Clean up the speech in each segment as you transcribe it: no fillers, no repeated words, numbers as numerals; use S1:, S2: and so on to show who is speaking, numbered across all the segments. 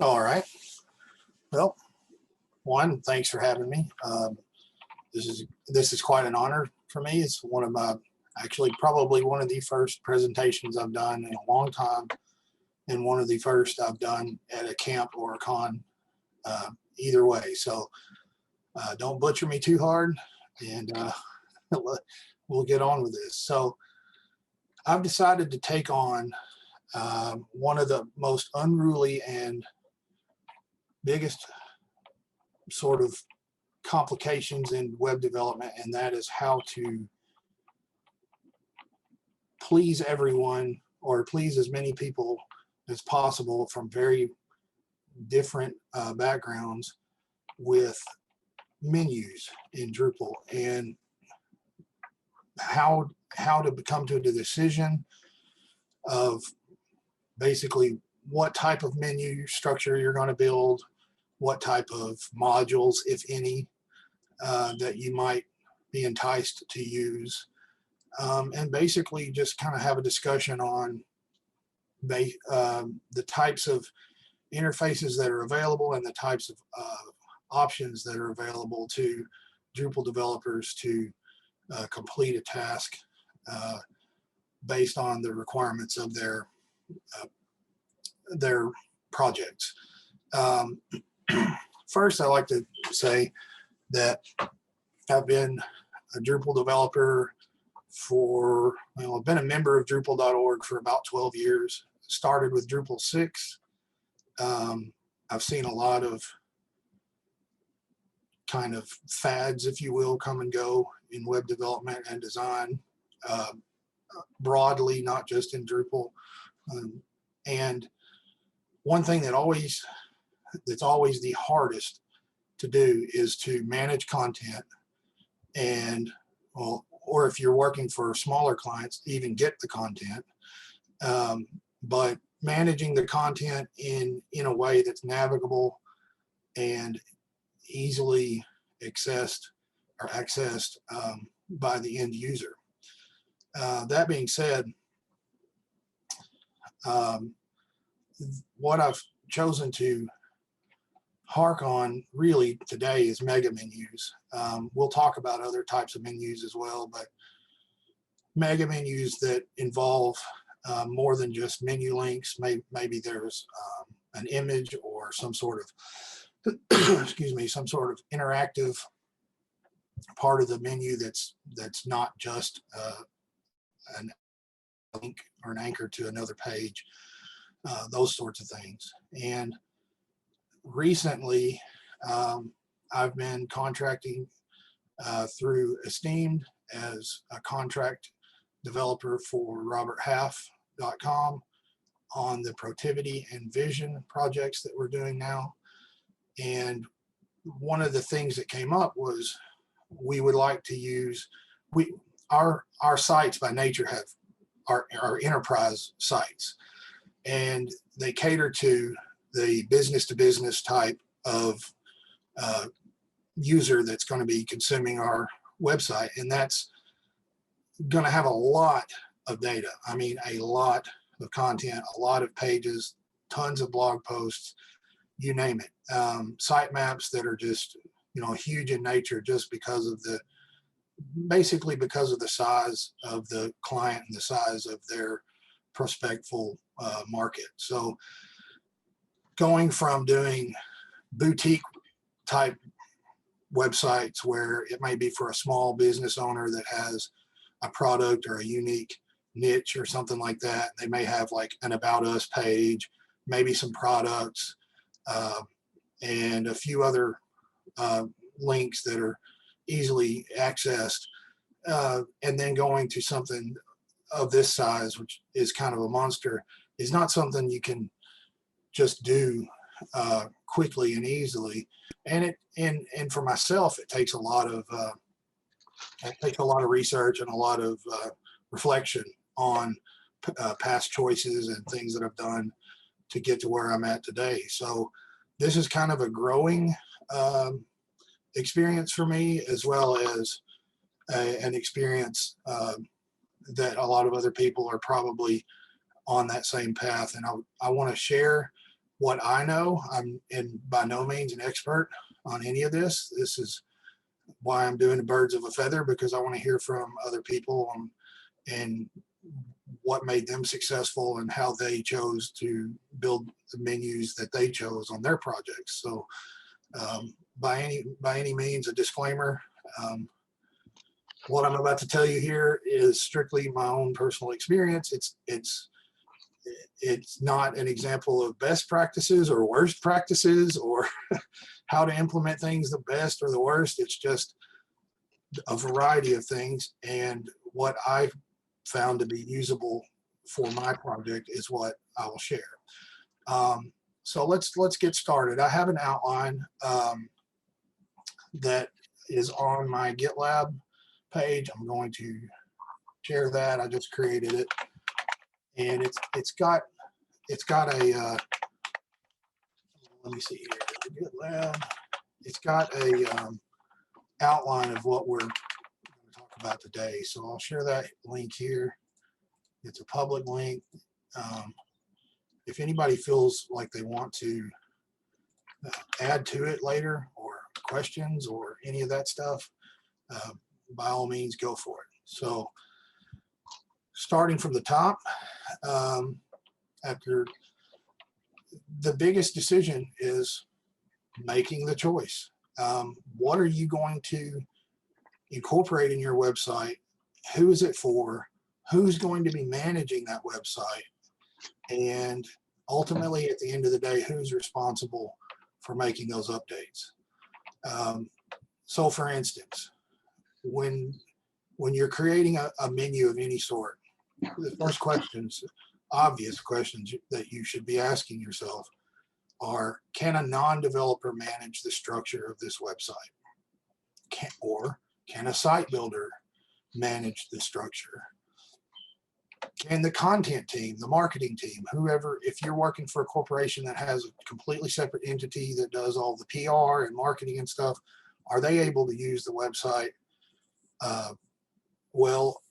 S1: All right. Well, one, thanks for having me. This is quite an honor for me. It's one of my, actually probably one of the first presentations I've done in a long time, and one of the first I've done at a camp or a con, either way. So don't butcher me too hard, and we'll get on with this. So I've decided to take on one of the most unruly and biggest sort of complications in web development, and that is how to please everyone, or please as many people as possible from very different backgrounds with menus in Drupal, and how to come to the decision of basically what type of menu structure you're going to build, what type of modules, if any, that you might be enticed to use, and basically just kind of have a discussion on the types of interfaces that are available and the types of options that are available to Drupal developers to complete a task based on the requirements of their projects. First, I like to say that I've been a Drupal developer for, well, I've been a member of Drupal.org for about 12 years. Started with Drupal 6. I've seen a lot of kind of fads, if you will, come and go in web development and design, broadly, not just in Drupal. And one thing that's always the hardest to do is to manage content, and, well, or if you're working for smaller clients, even get the content. But managing the content in a way that's navigable and easily accessed by the end user. That being said, what I've chosen to hark on really today is mega menus. We'll talk about other types of menus as well, but mega menus that involve more than just menu links. Maybe there's an image or some sort of excuse me, some sort of interactive part of the menu that's not just an link or an anchor to another page, those sorts of things. And recently, I've been contracting through Esteemed as a contract developer for roberthalf.com on the Protivity and Vision projects that we're doing now. And one of the things that came up was we would like to use, our sites by nature are enterprise sites, and they cater to the business to business type of user that's going to be consuming our website, and that's going to have a lot of data. I mean, a lot of content, a lot of pages, tons of blog posts, you name it. Sitemaps that are just, huge in nature, just because of basically because of the size of the client and the size of their prospectful market. So going from doing boutique type websites where it may be for a small business owner that has a product or a unique niche or something like that. They may have like an About Us page, maybe some products, and a few other links that are easily accessed, and then going to something of this size, which is kind of a monster, is not something you can just do quickly and easily. And for myself, it takes a lot of research and a lot of reflection on past choices and things that I've done to get to where I'm at today. So this is kind of a growing experience for me, as well as an experience that a lot of other people are probably on that same path. And I want to share what I know. I'm by no means an expert on any of this. This is why I'm doing the birds of a feather, because I want to hear from other people and what made them successful and how they chose to build the menus that they chose on their projects. So by any means, a disclaimer. What I'm about to tell you here is strictly my own personal experience. It's not an example of best practices or worst practices or how to implement things the best or the worst. It's just a variety of things, and what I found to be usable for my project is what I will share. So let's get started. I have an outline that is on my GitLab page. I'm going to share that. I just created it, and it's got a let me see here. GitLab. It's got a outline of what we're going to talk about today. So I'll share that link here. It's a public link. If anybody feels like they want to add to it later, or questions or any of that stuff, by all means, go for it. So starting from the top, after the biggest decision is making the choice. What are you going to incorporate in your website? Who is it for? Who's going to be managing that website? And ultimately, at the end of the day, who's responsible for making those updates? So for instance, when you're creating a menu of any sort, the first questions, obvious questions that you should be asking yourself are, can a non-developer manage the structure of this website? Can a site builder manage the structure? Can the content team, the marketing team, whoever, if you're working for a corporation that has a completely separate entity that does all the PR and marketing and stuff, are they able to use the website well,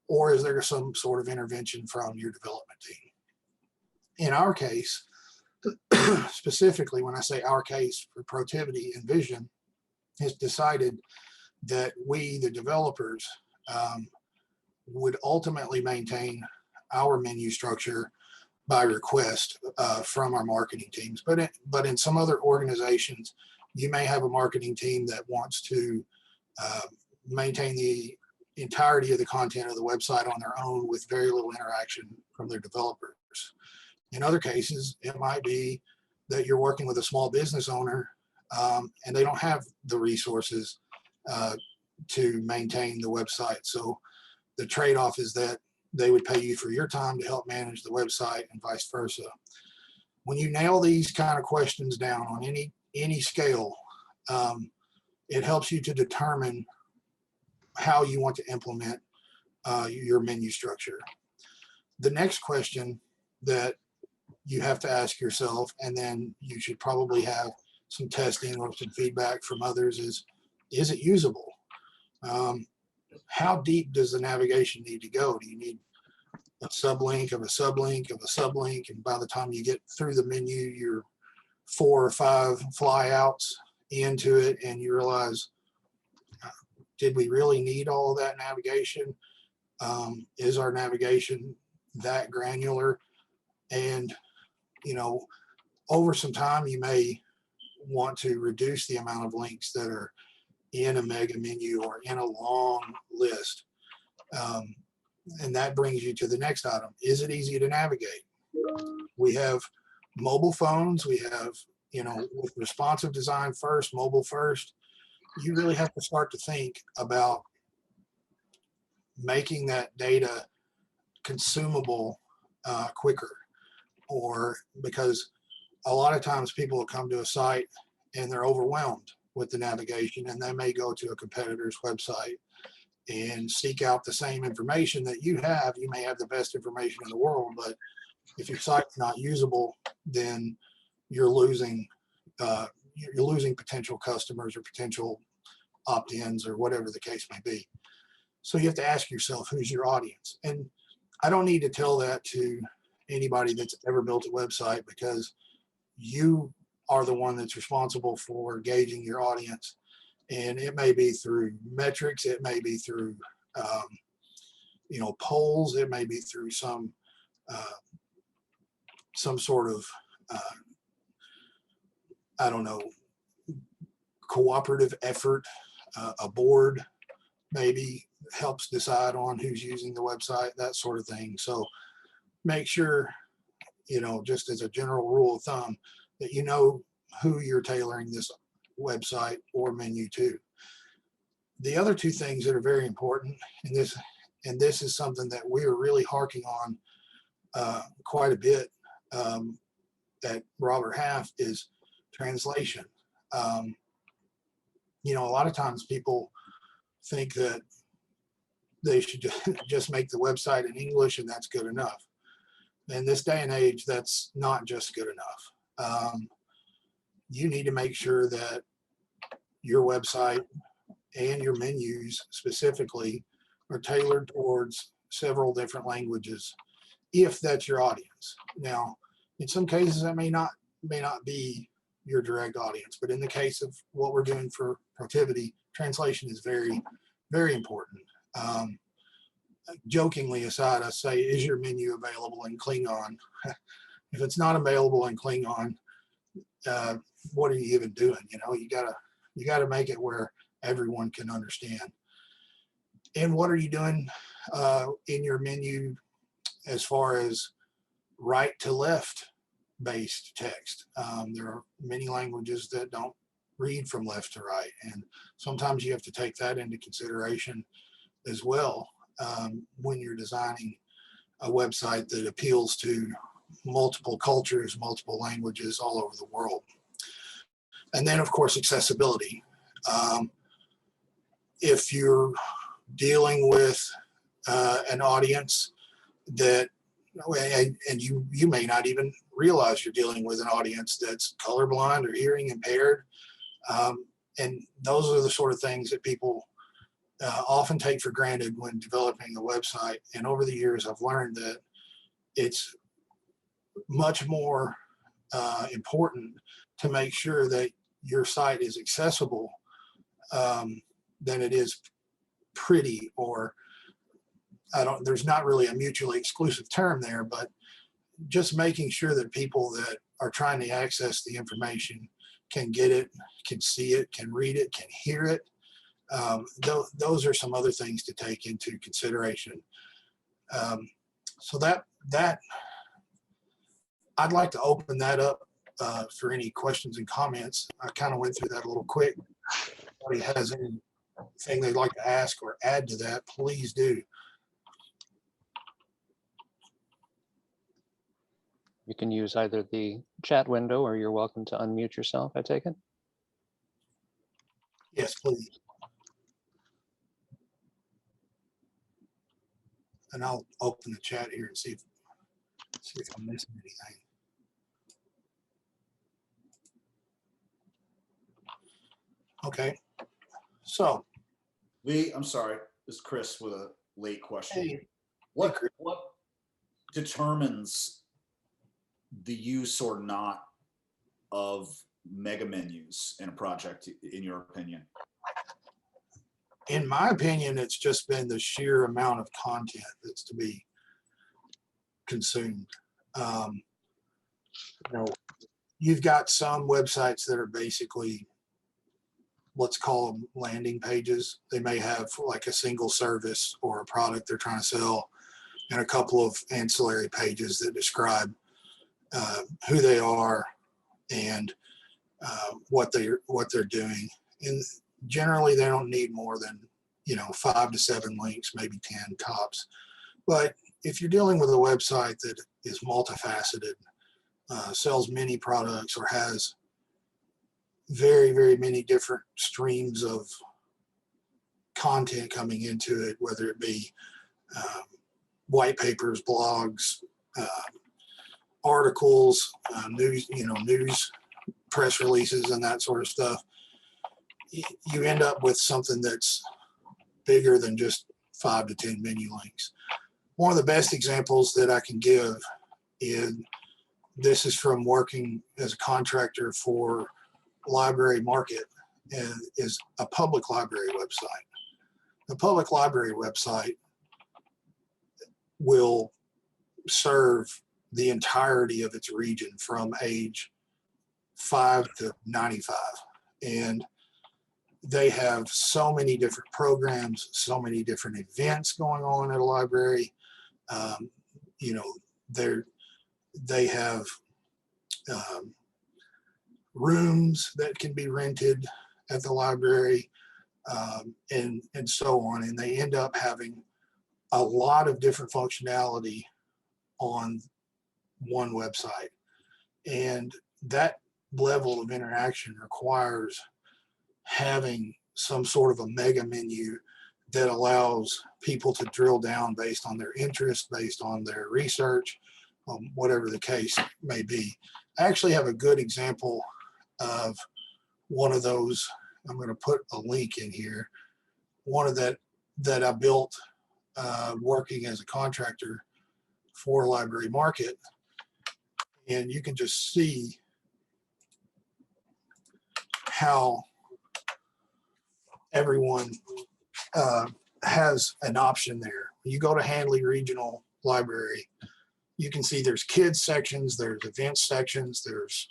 S1: or is there some sort of intervention from your development team? In our case, specifically when I say our case, for Protiviti and Vision has decided that we, the developers, would ultimately maintain our menu structure by request from our marketing teams. But in some other organizations, you may have a marketing team that wants to maintain the entirety of the content of the website on their own with very little interaction from their developers. In other cases, it might be that you're working with a small business owner and they don't have the resources to maintain the website. So the trade-off is that they would pay you for your time to help manage the website and vice versa. When you nail these kind of questions down on any scale, it helps you to determine how you want to implement your menu structure. The next question that you have to ask yourself, and then you should probably have some testing or some feedback from others, is it usable? How deep does the navigation need to go? Do you need a sublink of a sublink of a sublink? And by the time you get through the menu, you're 4 or 5 flyouts into it, and you realize, did we really need all of that navigation? Is our navigation that granular? And, over some time, you may want to reduce the amount of links that are in a mega menu or in a long list. And that brings you to the next item. Is it easy to navigate? We have mobile phones. We have, with responsive design first, mobile first. You really have to start to think about making that data consumable quicker, or because a lot of times people will come to a site and they're overwhelmed with the navigation, and they may go to a competitor's website and seek out the same information that you have. You may have the best information in the world, but if your site's not usable, then you're losing potential customers or potential opt-ins or whatever the case may be. So you have to ask yourself, who's your audience? And I don't need to tell that to anybody that's ever built a website, because you are the one that's responsible for gauging your audience. And it may be through metrics, it may be through, polls, it may be through some sort of, I don't know, cooperative effort. A board maybe helps decide on who's using the website, that sort of thing. So make sure, just as a general rule of thumb, that you know who you're tailoring this website or menu to. The other two things that are very important, and this is something that we are really harking on quite a bit at Robert Half, is translation. A lot of times people think that they should just make the website in English and that's good enough. In this day and age, that's not just good enough. You need to make sure that your website and your menus specifically are tailored towards several different languages, if that's your audience. Now, in some cases, that may not be your direct audience, but in the case of what we're doing for Protiviti, translation is very, very important. Jokingly aside, I say, is your menu available in Klingon? If it's not available in Klingon, what are you even doing? You gotta make it where everyone can understand. And what are you doing in your menu as far as right to left based text? There are many languages that don't read from left to right, and sometimes you have to take that into consideration as well when you're designing a website that appeals to multiple cultures, multiple languages all over the world. And then, of course, accessibility. If you're dealing with an audience that, and you may not even realize you're dealing with an audience that's colorblind or hearing impaired, and those are the sort of things that people often take for granted when developing a website. And over the years, I've learned that it's much more important to make sure that your site is accessible than it is pretty, or there's not really a mutually exclusive term there, but just making sure that people that are trying to access the information can get it, can see it, can read it, can hear it. Those are some other things to take into consideration. So that I'd like to open that up for any questions and comments. I kind of went through that a little quick. If anybody has anything they'd like to ask or add to that, please do.
S2: You can use either the chat window or you're welcome to unmute yourself, I take it.
S1: Yes, please. And I'll open the chat here and see if I'm missing anything. Okay. So,
S3: Lee, I'm sorry. This is Chris with a late question.
S1: Hey.
S3: What determines the use or not of mega menus in a project, in your opinion?
S1: In my opinion, it's just been the sheer amount of content that's to be consumed. You've got some websites that are basically, let's call them landing pages. They may have like a single service or a product they're trying to sell, and a couple of ancillary pages that describe who they are and what they're doing. And generally, they don't need more than 5 to 7 links, maybe 10 tops. But if you're dealing with a website that is multifaceted, sells many products, or has very, very many different streams of content coming into it, whether it be white papers, blogs, articles, news, news, press releases, and that sort of stuff, you end up with something that's bigger than just 5 to 10 menu links. One of the best examples that I can give is this is from working as a contractor for Library Market, and is a public library website. The public library website will serve the entirety of its region from age 5 to 95. And they have so many different programs, so many different events going on at a library. You know, they have rooms that can be rented at the library, and so on. And they end up having a lot of different functionality on one website. And that level of interaction requires having some sort of a mega menu that allows people to drill down based on their interest, based on their research, whatever the case may be. I actually have a good example of one of those. I'm going to put a link in here. One of that I built working as a contractor for Library Market. And you can just see how everyone has an option there. You go to Handley Regional Library, you can see there's kids sections, there's events sections, there's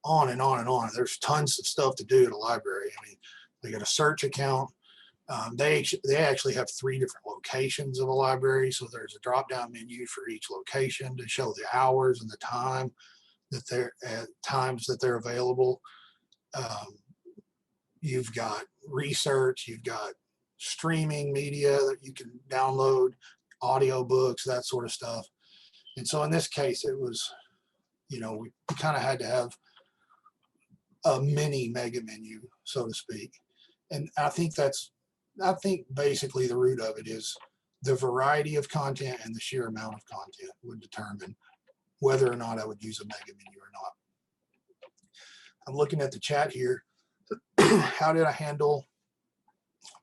S1: on and on and on. There's tons of stuff to do at a library. I mean, they got a search account. They actually have 3 different locations of a library. So there's a drop-down menu for each location to show the hours and the time that they're available. You've got research, you've got streaming media that you can download, audiobooks, that sort of stuff. And so in this case, it was, you know, we kind of had to have a mini mega menu, so to speak. And I think basically the root of it is the variety of content and the sheer amount of content would determine whether or not I would use a mega menu or not. I'm looking at the chat here. How did I handle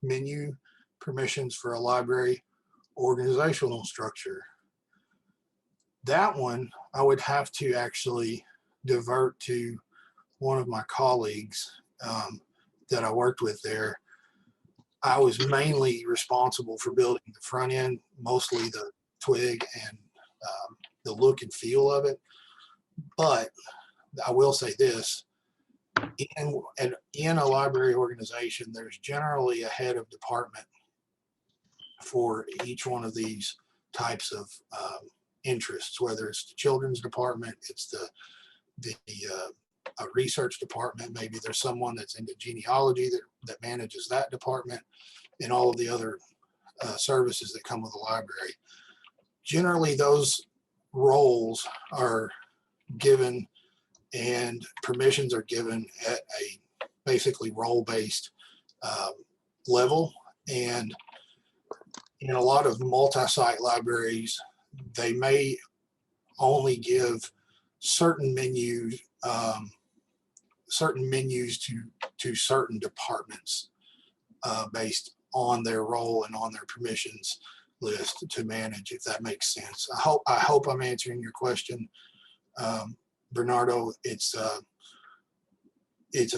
S1: menu permissions for a library organizational structure? That one, I would have to actually divert to one of my colleagues that I worked with there. I was mainly responsible for building the front end, mostly the twig and the look and feel of it. But I will say this, in a library organization, there's generally a head of department for each one of these types of interests, whether it's the children's department, it's a research department, maybe there's someone that's into genealogy that manages that department, and all of the other services that come with the library. Generally, those roles are given and permissions are given at a basically role-based level. And in a lot of multi-site libraries, they may only give certain menus to certain departments based on their role and on their permissions list to manage, if that makes sense. I hope I'm answering your question, Bernardo. It's a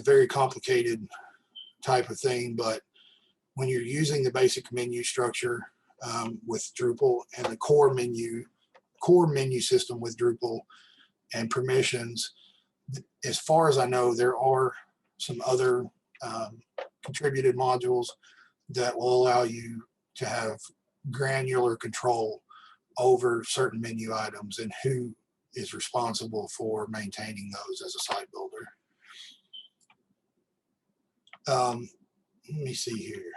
S1: very complicated type of thing, but when you're using the basic menu structure with Drupal and the core menu system with Drupal and permissions, as far as I know, there are some other contributed modules that will allow you to have granular control over certain menu items and who is responsible for maintaining those as a site builder. Let me see here.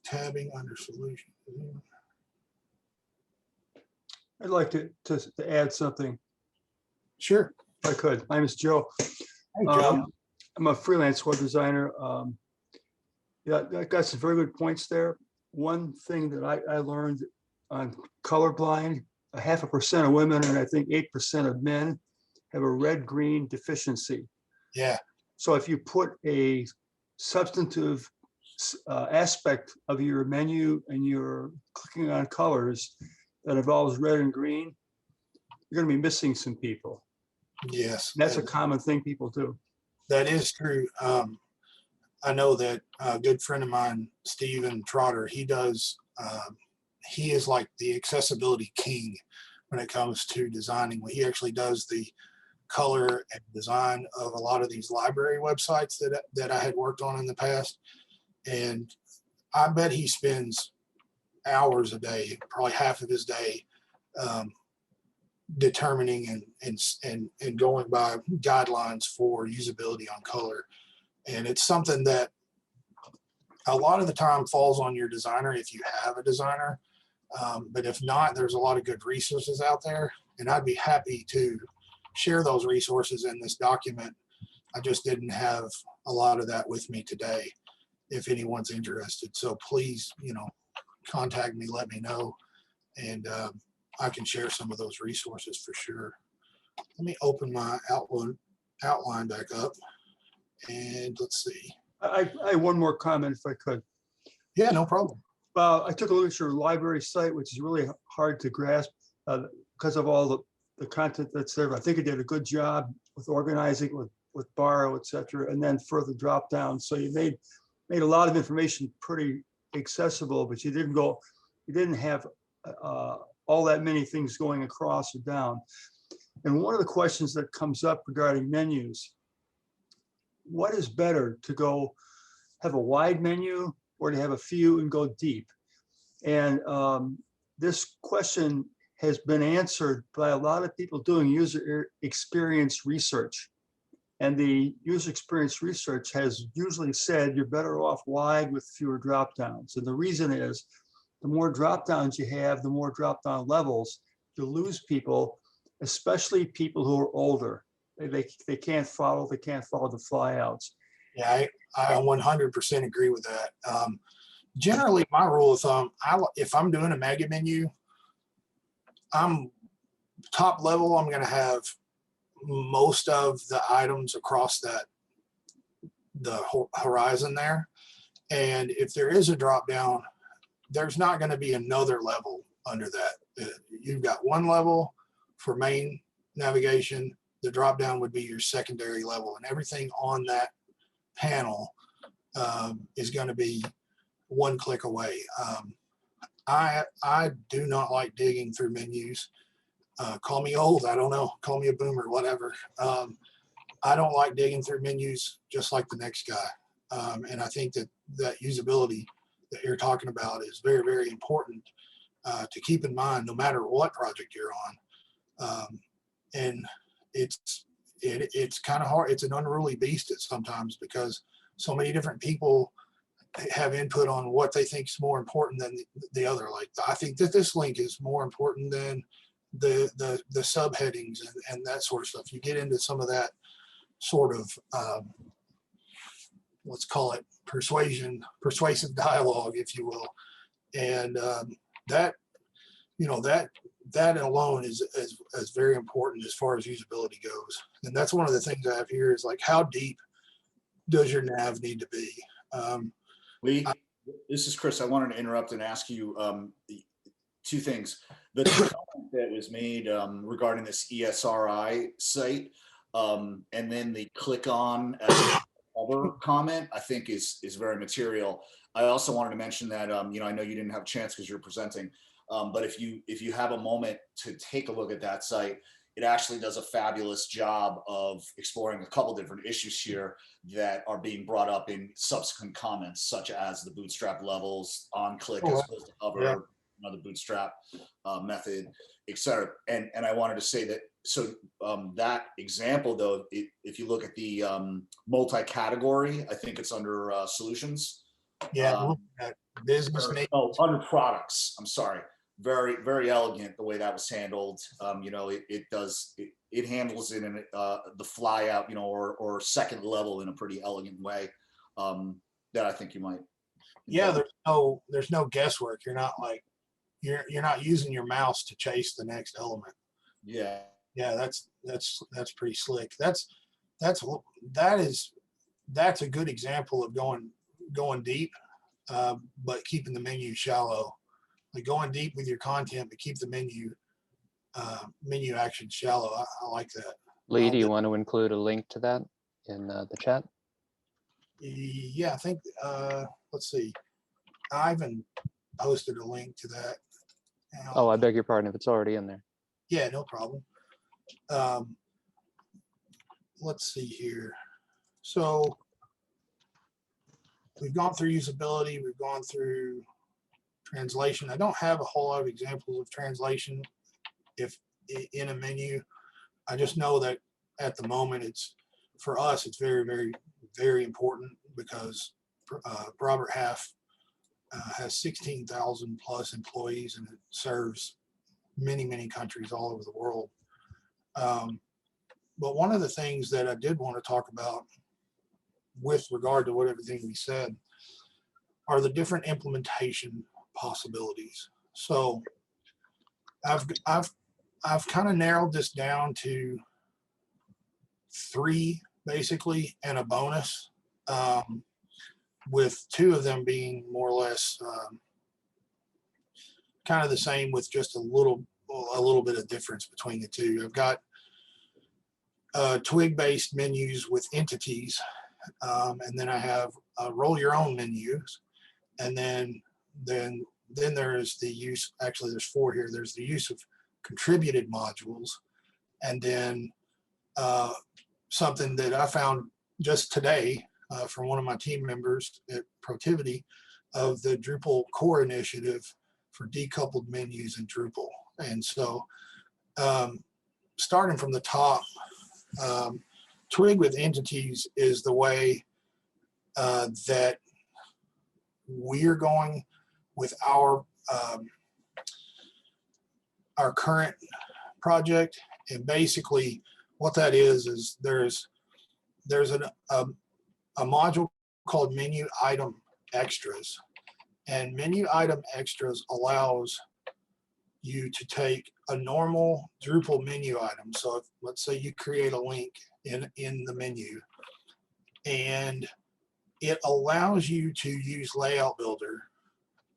S1: Tabbing under solution.
S4: I'd like to add something,
S1: Sure.
S4: if I could. My name is Joe.
S1: Hey, Joe.
S4: I'm a freelance web designer. Yeah, I got some very good points there. One thing that I learned on colorblind, 0.5% of women and I think 8% of men have a red-green deficiency.
S1: Yeah.
S4: So if you put a substantive aspect of your menu and you're clicking on colors, that involves red and green, you're going to be missing some people.
S1: Yes,
S4: And that's a common thing people do.
S1: that is true. I know that a good friend of mine, Steven Trotter, he is like the accessibility king when it comes to designing. He actually does the color and design of a lot of these library websites that I had worked on in the past. And I bet he spends hours a day, probably half of his day, determining and going by guidelines for usability on color. And it's something that a lot of the time falls on your designer if you have a designer. But if not, there's a lot of good resources out there, and I'd be happy to share those resources in this document. I just didn't have a lot of that with me today, if anyone's interested. So please, contact me, let me know, and I can share some of those resources for sure. Let me open my outline back up, and let's see.
S4: I have one more comment if I could.
S1: Yeah, no problem.
S4: I took a look at your library site, which is really hard to grasp because of all the content that's there. I think you did a good job with organizing with borrow, et cetera, and then further drop down. So you made a lot of information pretty accessible, but you didn't have all that many things going across or down. And one of the questions that comes up regarding menus, what is better, to go have a wide menu or to have a few and go deep? And this question has been answered by a lot of people doing user experience research. And the user experience research has usually said you're better off wide with fewer drop downs. And the reason is the more drop downs you have, the more drop down levels, you lose people, especially people who are older. They can't follow the flyouts.
S1: Yeah, I 100% agree with that. Generally, my rule of thumb, if I'm doing a mega menu, I'm top level, I'm going to have most of the items across the horizon there. And if there is a drop down, there's not going to be another level under that. You've got one level for main navigation. The drop down would be your secondary level, and everything on that panel is going to be one click away. I do not like digging through menus. Call me old, I don't know, call me a boomer, whatever. I don't like digging through menus just like the next guy. And I think that usability that you're talking about is very, very important to keep in mind no matter what project you're on. And it's kind of hard. It's an unruly beast at sometimes because so many different people have input on what they think is more important than the other. Like, I think that this link is more important than the subheadings and that sort of stuff. You get into some of that sort of let's call it persuasive dialogue, if you will, and that alone is very important as far as usability goes. And that's one of the things I have here is like, how deep does your nav need to be?
S3: Lee, this is Chris. I wanted to interrupt and ask you two things. The comment that was made regarding this ESRI site, and then the click on as a cover comment, I think is very material. I also wanted to mention that I know you didn't have a chance because you're presenting, but if you have a moment to take a look at that site, it actually does a fabulous job of exploring a couple different issues here that are being brought up in subsequent comments, such as the bootstrap levels, on click as opposed to cover,
S1: yeah.
S3: Another bootstrap method, etc. And I wanted to say that, so that example though, if you look at the multi-category, I think it's under solutions.
S1: Yeah, business.
S3: Under products. I'm sorry. Very, very elegant the way that was handled. It handles it in the fly out, or second level in a pretty elegant way that I think you might.
S1: Yeah, there's no guesswork. You're not like you're not using your mouse to chase the next element.
S3: Yeah.
S1: Yeah, that's pretty slick. That's a good example of going deep, but keeping the menu shallow. like going deep with your content, but keep the menu action shallow. I like that.
S2: Lee, do you want to include a link to that in the chat?
S1: Yeah, I think, let's see. Ivan posted a link to that.
S2: Oh, I beg your pardon if it's already in there.
S1: Yeah, no problem. Let's see here. So we've gone through usability, we've gone through translation. I don't have a whole lot of examples of translation if in a menu. I just know that at the moment it's, for us, it's very, very, very important because Robert Half has 16,000 plus employees and it serves many, many countries all over the world. But one of the things that I did want to talk about with regard to what everything we said are the different implementation possibilities. So I've kind of narrowed this down to 3 basically and a bonus, with 2 of them being more or less kind of the same with just a little bit of difference between the 2. I've got twig-based menus with entities, and then I have roll your own menus, and then there is the use, actually there's 4 here. There's the use of contributed modules, and then something that I found just today from one of my team members at Protivity of the Drupal core initiative for decoupled menus in Drupal. And so starting from the top, Twig with entities is the way that we're going with our current project. And basically what that is there's a module called menu item extras, and menu item extras allows you to take a normal Drupal menu item. So if, let's say you create a link in the menu, and it allows you to use Layout Builder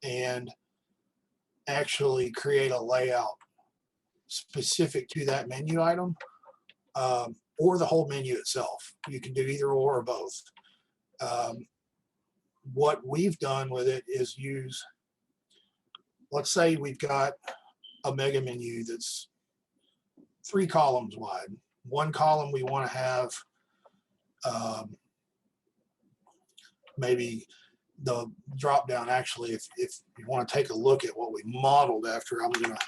S1: and actually create a layout specific to that menu item, or the whole menu itself. You can do either or both. What we've done with it is use, let's say we've got a mega menu that's 3 columns wide. One column we want to have maybe the drop down. Actually, if you want to take a look at what we modeled after, I'm going to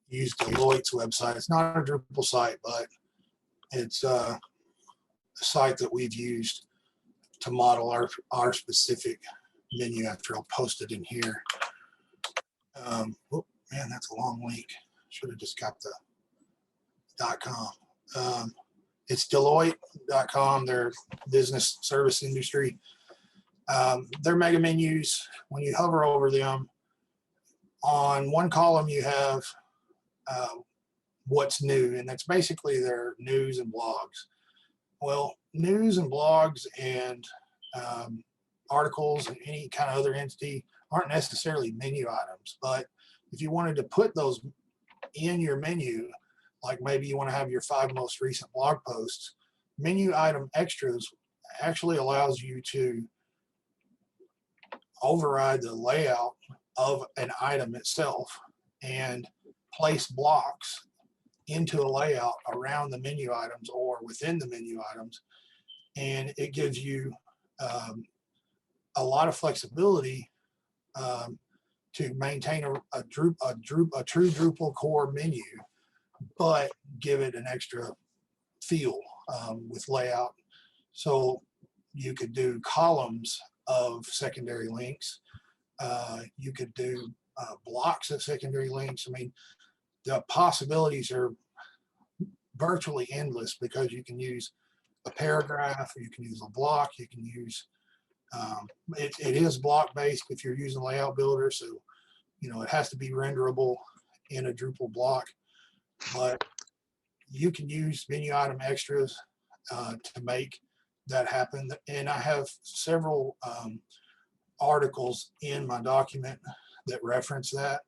S1: use Deloitte's website. It's not a Drupal site, but it's a site that we've used to model our specific menu after. I'll post it in here. Oh man, that's a long link. Should have just got the .com. It's Deloitte.com, their business service industry. Their mega menus, when you hover over them, on one column you have what's new, and that's basically their news and blogs. Well, news and blogs and articles and any kind of other entity aren't necessarily menu items, but if you wanted to put those in your menu, like maybe you want to have your 5 most recent blog posts, menu item extras actually allows you to override the layout of an item itself and place blocks into a layout around the menu items or within the menu items. And it gives you a lot of flexibility to maintain a true Drupal core menu, but give it an extra feel with layout. So you could do columns of secondary links. You could do blocks of secondary links. I mean, the possibilities are virtually endless because you can use a paragraph, you can use a block, you can use, it is block based if you're using Layout Builder. So, you know, it has to be renderable in a Drupal block, but you can use menu item extras to make that happen. And I have several articles in my document that reference that.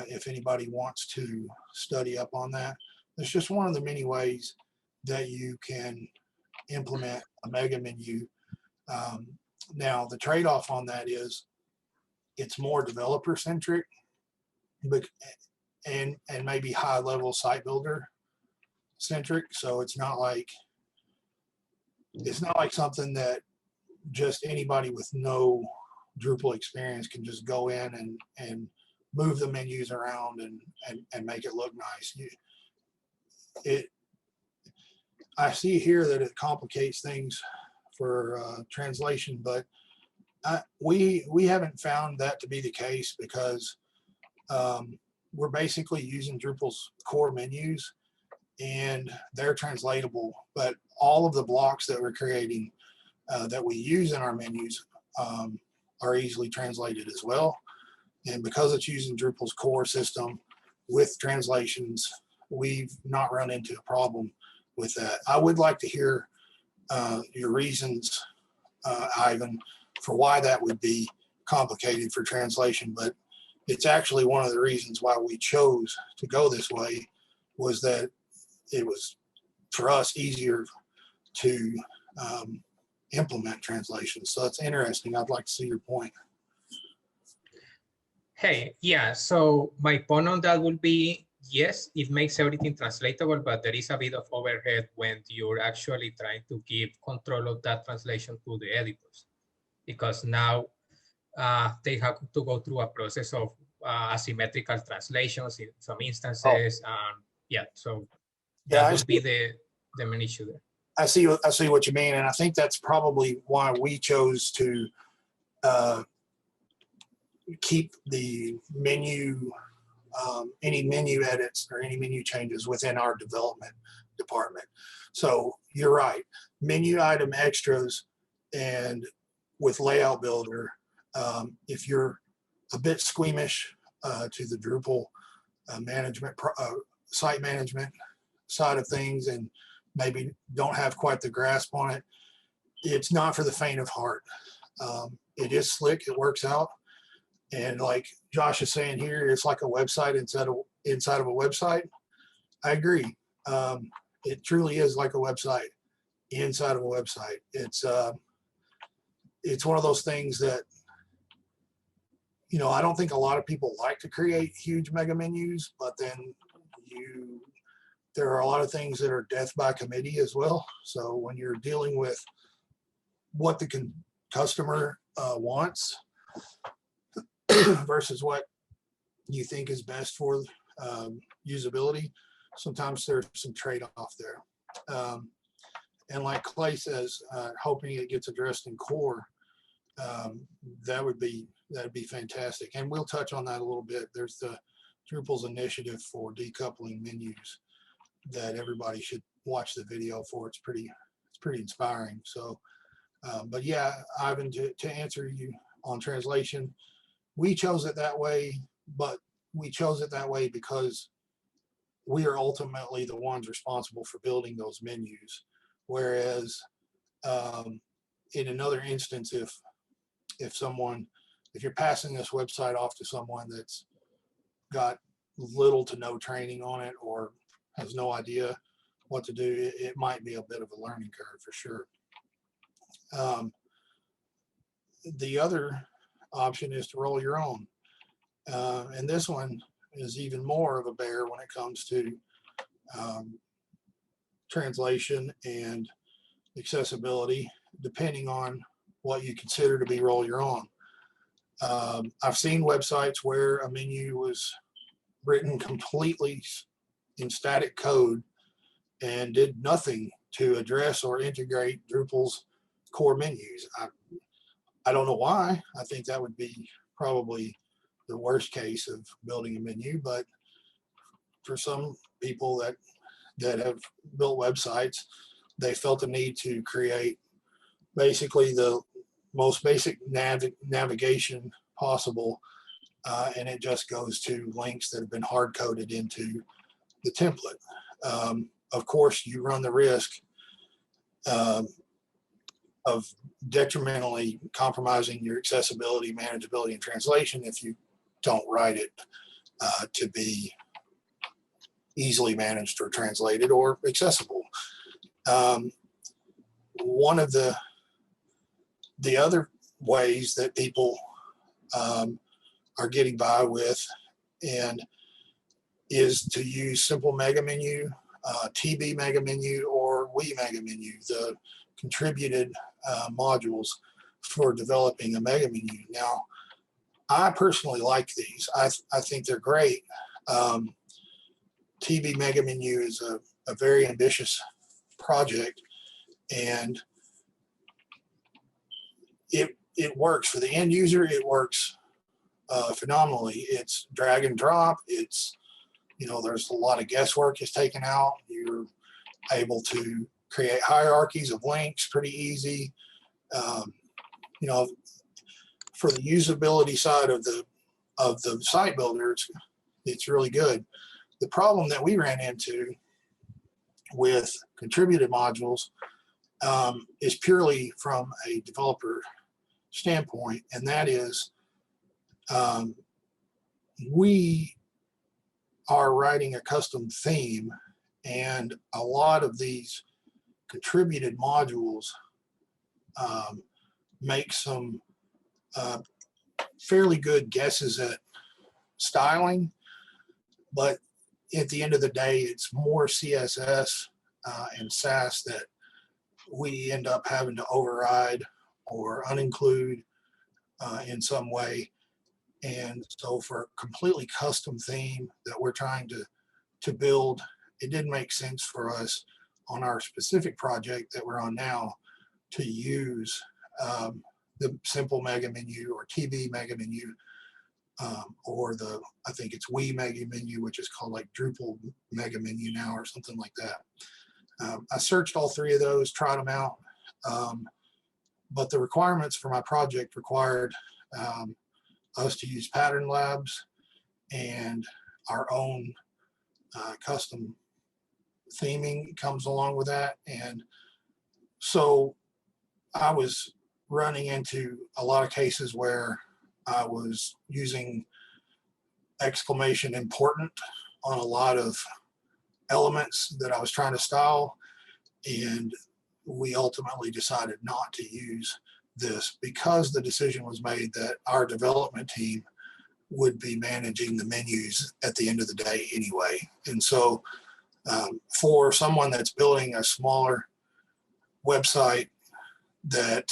S1: If anybody wants to study up on that, it's just one of the many ways that you can implement a mega menu. Now, the trade-off on that is it's more developer centric, but and maybe high-level site builder centric. So it's not like something that just anybody with no Drupal experience can just go in and move the menus around and make it look nice. I see here that it complicates things for translation, but we haven't found that to be the case, because we're basically using Drupal's core menus and they're translatable, but all of the blocks that we're creating that we use in our menus are easily translated as well. And because it's using Drupal's core system with translations, we've not run into a problem with that. I would like to hear your reasons, Ivan, for why that would be complicated for translation, but it's actually one of the reasons why we chose to go this way, was that it was, for us, easier to implement translations. So it's interesting. I'd like to see your point.
S5: Hey, yeah, so my point on that would be, yes, it makes everything translatable, but there is a bit of overhead when you're actually trying to give control of that translation to the editors, because now they have to go through a process of asymmetrical translations in some instances. Yeah, so that would be the main issue there.
S1: I see what you mean, and I think that's probably why we chose to keep the menu, any menu edits or any menu changes within our development department. So you're right, menu item extras and with Layout Builder, if you're a bit squeamish to the Drupal management, site management side of things, and maybe don't have quite the grasp on it, it's not for the faint of heart. It is slick, it works out. And like Josh is saying here, it's like a website inside of a website. I agree. It truly is like a website inside of a website. It's one of those things that, you know, I don't think a lot of people like to create huge mega menus, but then there are a lot of things that are death by committee as well. So when you're dealing with what the customer wants versus what you think is best for usability, sometimes there's some trade-off there. And like Clay says, hoping it gets addressed in core, that'd be fantastic. And we'll touch on that a little bit. There's the Drupal's initiative for decoupling menus that everybody should watch the video for. It's pretty inspiring. So, but yeah, Ivan, to answer you on translation, we chose it that way, but we chose it that way because we are ultimately the ones responsible for building those menus. Whereas in another instance, if you're passing this website off to someone that's got little to no training on it or has no idea what to do, it might be a bit of a learning curve for sure. The other option is to roll your own. And this one is even more of a bear when it comes to translation and accessibility, depending on what you consider to be roll your own. I've seen websites where a menu was written completely in static code and did nothing to address or integrate Drupal's core menus. I don't know why. I think that would be probably the worst case of building a menu, but for some people that have built websites, they felt the need to create basically the most basic navigation possible, and it just goes to links that have been hard-coded into the template. Of course, you run the risk of detrimentally compromising your accessibility, manageability, and translation if you don't write it to be easily managed or translated or accessible. One of the other ways that people are getting by with and is to use simple mega menu, TB mega menu, or we mega menu, the contributed modules for developing a mega menu. Now, I personally like these. I think they're great. TB mega menu is a very ambitious project, and it works for the end user. It works phenomenally. It's drag and drop. It's, you know, there's a lot of guesswork is taken out. You're able to create hierarchies of links pretty easy. You know, for the usability side of the site builder, it's really good. The problem that we ran into with contributed modules is purely from a developer standpoint, and that is we are writing a custom theme, and a lot of these contributed modules make some fairly good guesses at styling, but at the end of the day, it's more CSS and SAS that we end up having to override or uninclude in some way. And so for a completely custom theme that we're trying to build, it didn't make sense for us on our specific project that we're on now to use the simple mega menu or TB mega menu, or I think it's we mega menu, which is called like Drupal mega menu now or something like that. I searched all three of those, tried them out, but the requirements for my project required us to use pattern labs and our own custom theming comes along with that. And so I was running into a lot of cases where I was using exclamation important on a lot of elements that I was trying to style, and we ultimately decided not to use this because the decision was made that our development team would be managing the menus at the end of the day anyway. And so for someone that's building a smaller website that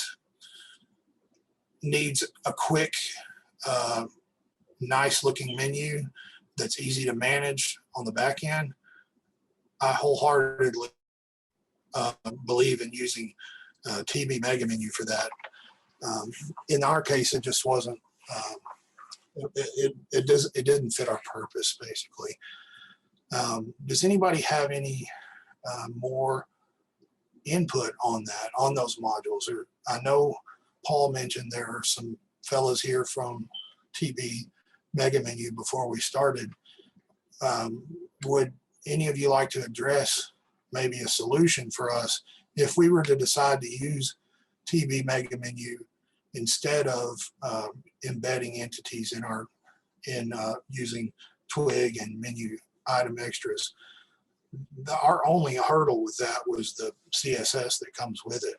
S1: needs a quick, nice looking menu that's easy to manage on the back end, I wholeheartedly believe in using TB mega menu for that. In our case, it just wasn't, it didn't fit our purpose, basically. Does anybody have any more input on that, on those modules? Or I know Paul mentioned there are some fellows here from TB mega menu before we started. Would any of you like to address maybe a solution for us if we were to decide to use TB mega menu instead of embedding entities in using twig and menu item extras? Our only hurdle with that was the CSS that comes with it.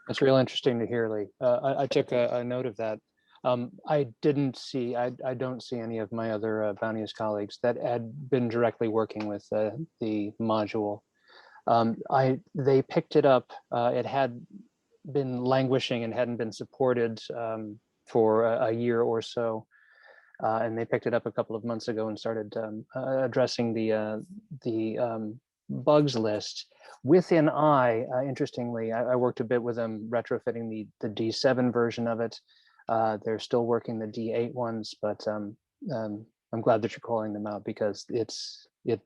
S2: That's real interesting to hear, Lee. I took a note of that. I don't see any of my other Bounteous colleagues that had been directly working with the module. They picked it up. It had been languishing and hadn't been supported for a year or so. And they picked it up a couple of months ago and started addressing the bugs list. Within interestingly, I worked a bit with them retrofitting the D7 version of it. They're still working the D8 ones, but I'm glad that you're calling them out because it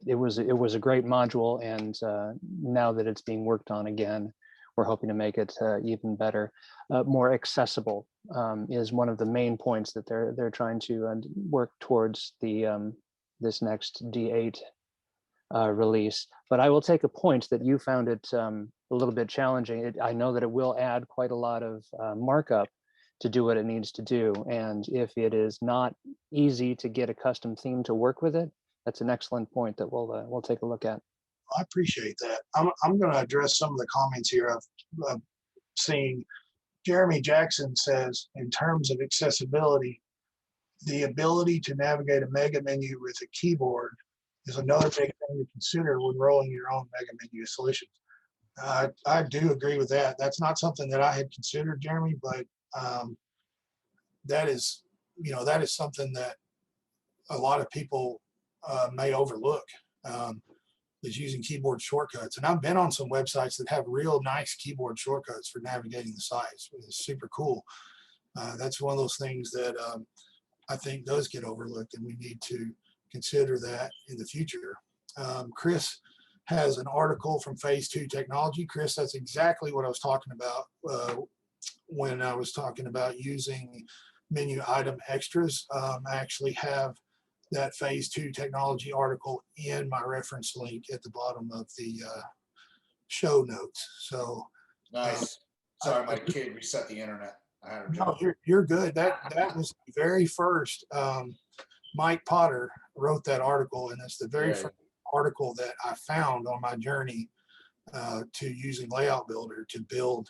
S2: was a great module, and now that it's being worked on again, we're hoping to make it even better. More accessible is one of the main points that they're trying to work towards this next D8 release. But I will take a point that you found it a little bit challenging. I know that it will add quite a lot of markup to do what it needs to do. And if it is not easy to get a custom theme to work with it, that's an excellent point that we'll take a look at.
S1: I appreciate that. I'm going to address some of the comments here I've seen. Jeremy Jackson says, in terms of accessibility, the ability to navigate a mega menu with a keyboard is another big thing to consider when rolling your own mega menu solutions. I do agree with that. That's not something that I had considered, Jeremy, but that is something that a lot of people may overlook, is using keyboard shortcuts. And I've been on some websites that have real nice keyboard shortcuts for navigating the sites. It's super cool. That's one of those things that I think does get overlooked, and we need to consider that in the future. Chris has an article from Phase 2 Technology. Chris, that's exactly what I was talking about when I was talking about using menu item extras. I actually have that Phase 2 Technology article in my reference link at the bottom of the show notes. So
S3: Nice. Sorry, my kid reset the internet. I had a
S1: no,
S3: job.
S1: you're good. That was the very first. Mike Potter wrote that article, and it's the very first article that I found on my journey to using Layout Builder to build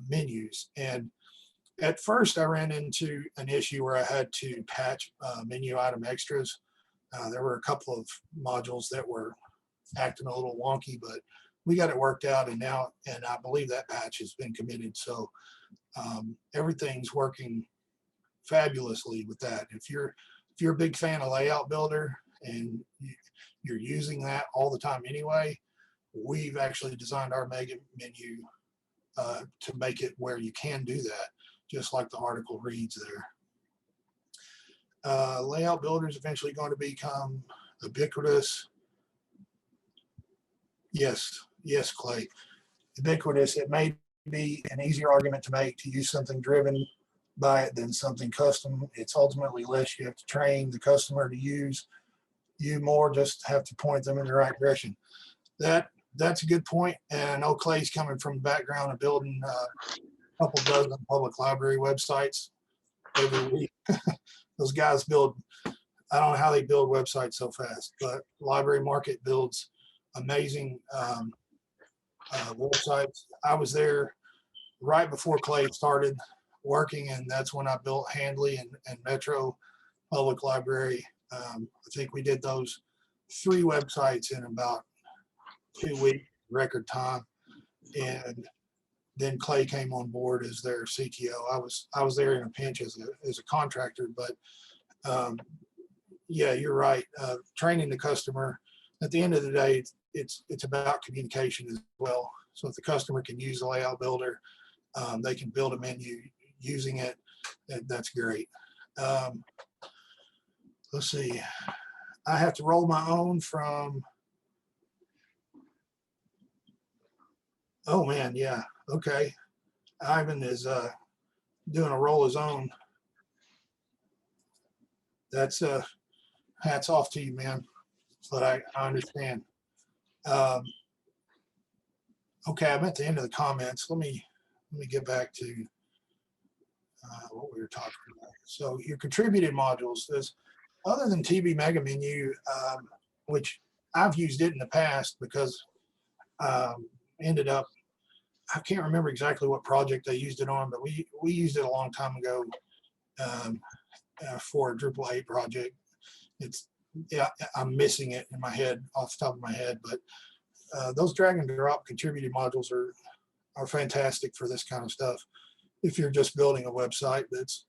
S1: menus. And at first I ran into an issue where I had to patch menu item extras. There were a couple of modules that were acting a little wonky, but we got it worked out, and I believe that patch has been committed. So everything's working fabulously with that. If you're a big fan of Layout Builder and you're using that all the time anyway, we've actually designed our mega menu to make it where you can do that, just like the article reads there. Layout Builder is eventually going to become ubiquitous. Yes, Clay. Ubiquitous. It may be an easier argument to make to use something driven by it than something custom. It's ultimately less you have to train the customer to use. You more just have to point them in the right direction. That's a good point. And I know Clay's coming from the background of building a couple dozen public library websites every week. Those guys build, I don't know how they build websites so fast, but Library Market builds amazing websites. I was there right before Clay started working, and that's when I built Handley and Metro Public Library. I think we did those 3 websites in about 2 weeks record time, and then Clay came on board as their CTO. I was there in a pinch as a contractor, but yeah, you're right. Training the customer, at the end of the day, it's about communication as well. So if the customer can use the Layout Builder, they can build a menu using it. That's great. Let's see. I have to roll my own from. Oh man, yeah. Okay. Ivan is doing a roll his own. That's hats off to you, man. But I understand. Okay, I'm at the end of the comments. Let me get back to what we were talking about. So your contributed modules is other than TB Mega Menu, which I've used it in the past because ended up, I can't remember exactly what project I used it on, but we used it a long time ago for a Drupal 8 project. I'm missing it in my head off the top of my head, but those drag and drop contributed modules are fantastic for this kind of stuff. If you're just building a website that's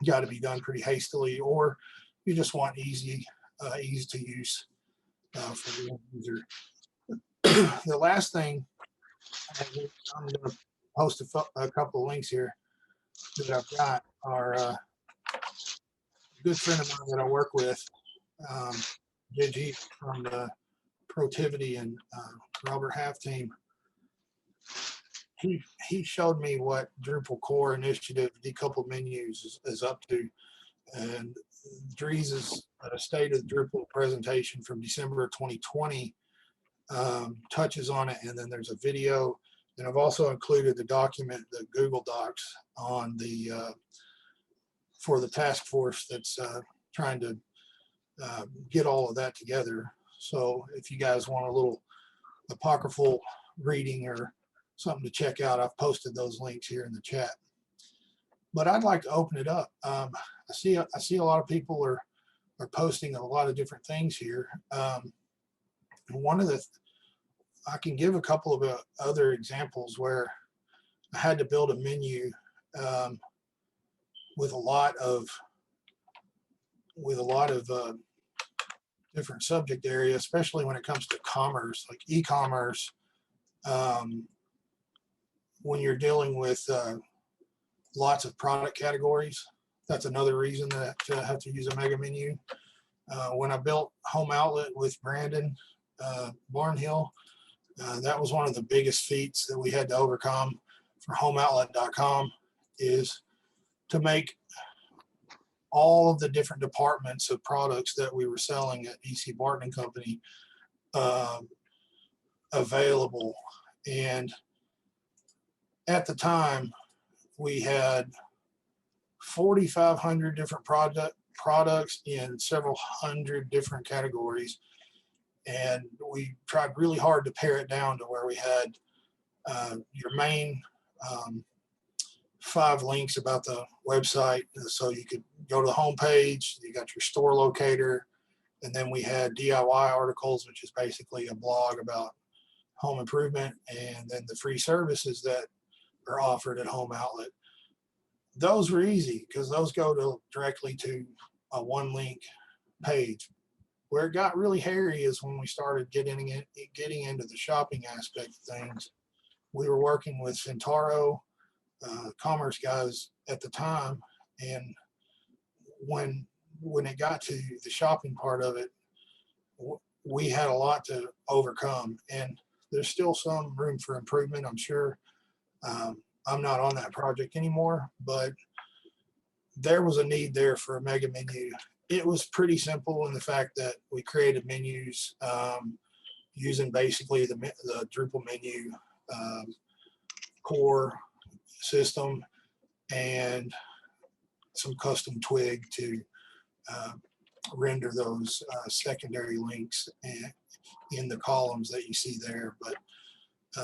S1: got to be done pretty hastily, or you just want easy to use for the end user. The last thing, I'm going to post a couple of links here that I've got, are a good friend of mine that I work with, JG from the Protivity and Robert Half team. He showed me what Drupal core initiative decoupled menus is up to, and Dries' State of Drupal presentation from December 2020 touches on it, and then there's a video. And I've also included the document, the Google Docs, on the for the task force that's trying to get all of that together. So if you guys want a little apocryphal reading or something to check out, I've posted those links here in the chat. But I'd like to open it up. I see a lot of people are posting a lot of different things here. And one of the, I can give a couple of other examples where I had to build a menu with a lot of different subject areas, especially when it comes to commerce, like e-commerce. When you're dealing with lots of product categories, that's another reason that I have to use a mega menu. When I built Home Outlet with Brandon Barnhill, that was one of the biggest feats that we had to overcome for homeoutlet.com, is to make all of the different departments of products that we were selling at EC Barton & Company available. And at the time, we had 4,500 different products in several hundred different categories. And we tried really hard to pare it down to where we had your main 5 links about the website, so you could go to the home page. You got your store locator, and then we had DIY articles, which is basically a blog about home improvement, and then the free services that are offered at Home Outlet. Those were easy because those go directly to a 1-link page. Where it got really hairy is when we started getting into the shopping aspect of things. We were working with Centauro commerce guys at the time, and when it got to the shopping part of it, we had a lot to overcome, and there's still some room for improvement, I'm sure. I'm not on that project anymore, but there was a need there for a mega menu. It was pretty simple in the fact that we created menus using basically the Drupal menu core system and some custom twig to render those secondary links in the columns that you see there. But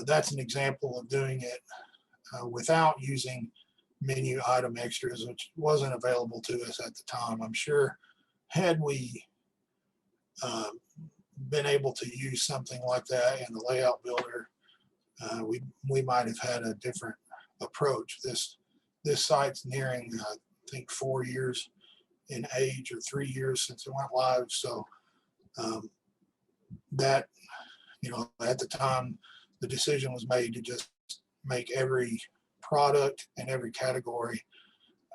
S1: that's an example of doing it without using menu item extras, which wasn't available to us at the time. I'm sure had we been able to use something like that in the layout builder, we might have had a different approach. This site's nearing, I think, 4 years in age, or 3 years since it went live. So that, at the time, the decision was made to just make every product and every category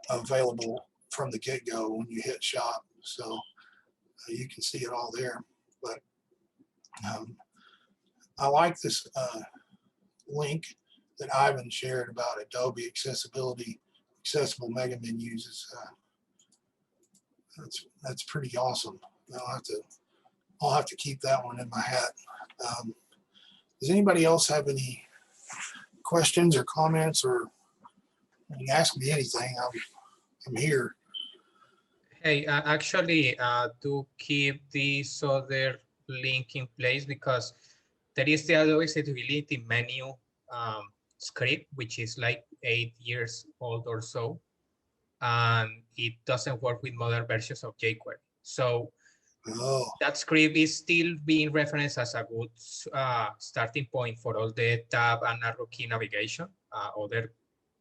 S1: available from the get-go when you hit shop. So you can see it all there. But I like this link that Ivan shared about Adobe accessible mega menus. That's pretty awesome. I'll have to keep that one in my hat. Does anybody else have any questions or comments, or you can ask me anything? I'm here.
S5: Hey, actually, do keep this other link in place, because there is the Adobe accessibility menu script, which is like 8 years old or so, and it doesn't work with modern versions of jQuery. So that script is still being referenced as a good starting point for all the tab and arrow key navigation. Other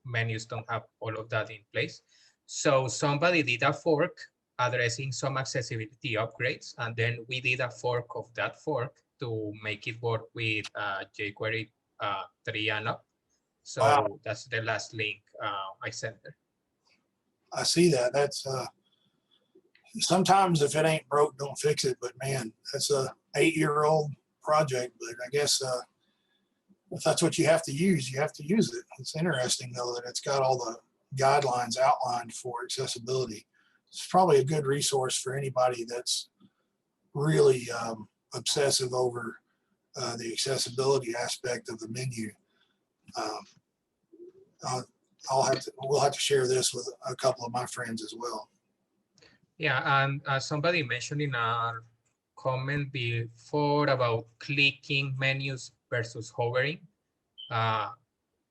S5: menus don't have all of that in place. So somebody did a fork addressing some accessibility upgrades, and then we did a fork of that fork to make it work with jQuery 3 and up. So wow. That's the last link I sent there.
S1: I see that. That's sometimes if it ain't broke, don't fix it. But man, that's a 8-year-old project. But I guess if that's what you have to use, you have to use it. It's interesting though that it's got all the guidelines outlined for accessibility. it's probably a good resource for anybody that's really obsessive over the accessibility aspect of the menu. We'll have to share this with a couple of my friends as well.
S5: Yeah, and somebody mentioned in our comment before about clicking menus versus hovering.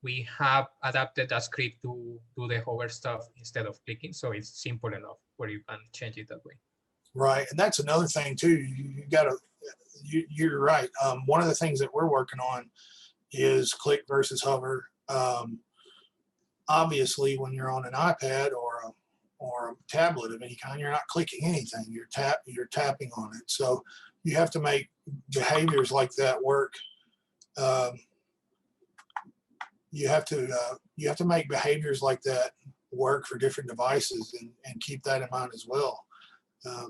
S5: We have adapted a script to do the hover stuff instead of clicking, so it's simple enough where you can change it that way.
S1: Right, and that's another thing too. You're right. One of the things that we're working on is click versus hover. Obviously, when you're on an iPad or a tablet of any kind, you're not clicking anything. You're tapping on it. So you have to make behaviors like that work. You have to make behaviors like that work for different devices and keep that in mind as well. A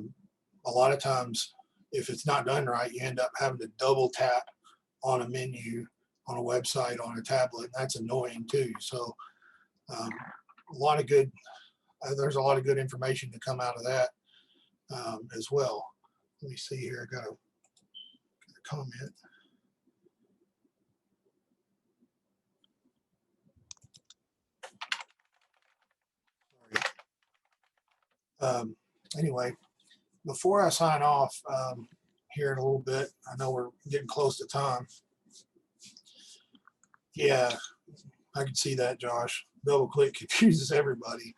S1: lot of times, if it's not done right, you end up having to double tap on a menu, on a website, on a tablet. And that's annoying too. So there's a lot of good information to come out of that as well. Let me see here. I got a comment. Anyway, before I sign off here in a little bit, I know we're getting close to time. Yeah, I can see that, Josh. Double click confuses everybody.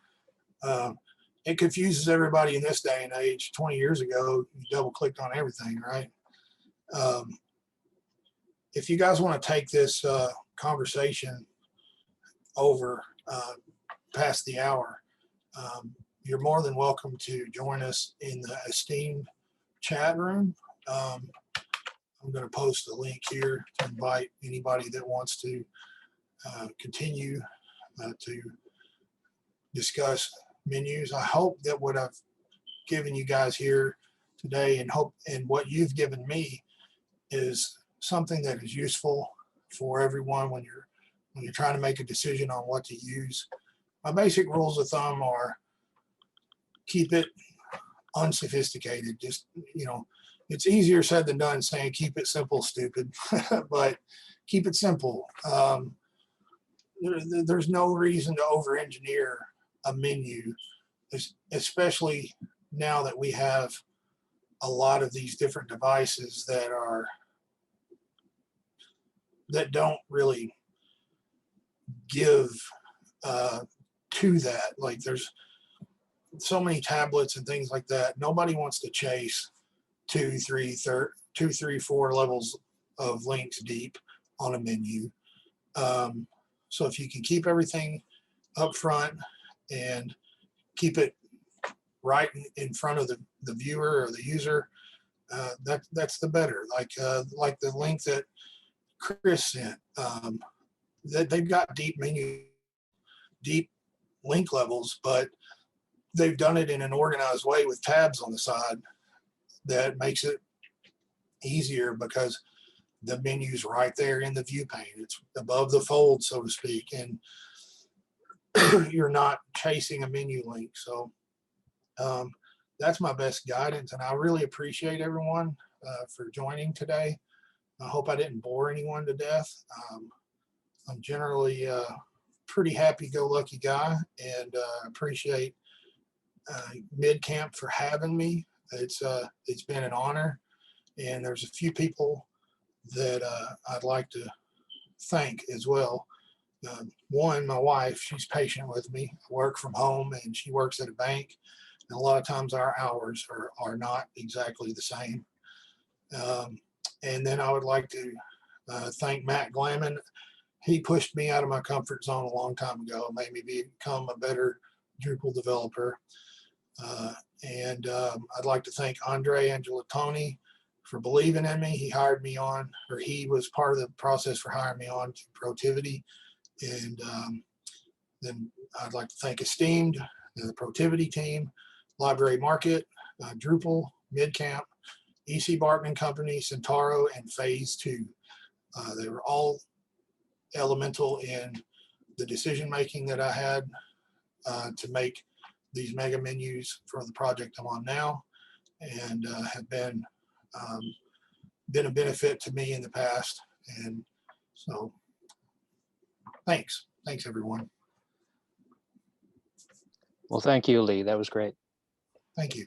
S1: It confuses everybody in this day and age. 20 years ago, you double clicked on everything, right? If you guys want to take this conversation over past the hour, you're more than welcome to join us in the Esteemed chat room. I'm going to post a link here to invite anybody that wants to continue to discuss menus. I hope that what I've given you guys here today and what you've given me is something that is useful for everyone when you're trying to make a decision on what to use. My basic rules of thumb are keep it unsophisticated. Just, it's easier said than done saying keep it simple, stupid, but keep it simple. There's no reason to over-engineer a menu, especially now that we have a lot of these different devices that don't really give to that. Like there's so many tablets and things like that. Nobody wants to chase 2, 3, 4 levels of links deep on a menu. So if you can keep everything up front and keep it right in front of the viewer or the user, that's the better. Like the link that Chris sent, that they've got deep link levels, but they've done it in an organized way with tabs on the side that makes it easier because the menu's right there in the view pane. It's above the fold, so to speak, and you're not chasing a menu link. So that's my best guidance, and I really appreciate everyone for joining today. I hope I didn't bore anyone to death. I'm generally a pretty happy-go-lucky guy, and appreciate MidCamp for having me. It's been an honor, and there's a few people that I'd like to thank as well. One, my wife, she's patient with me. I work from home and she works at a bank, and a lot of times our hours are not exactly the same. And then I would like to thank Matt Glamon. He pushed me out of my comfort zone a long time ago, made me become a better Drupal developer. And I'd like to thank Andre Angelatoni for believing in me. He hired me on, or he was part of the process for hiring me on to Protivity. And then I'd like to thank Esteemed, the Protivity team, Library Market, Drupal, MidCamp, EC Bartman Company, Centauro, and Phase 2. They were all elemental in the decision making that I had to make these mega menus for the project I'm on now, and have been a benefit to me in the past. And so thanks everyone.
S2: Well, thank you, Lee. That was great.
S1: Thank you.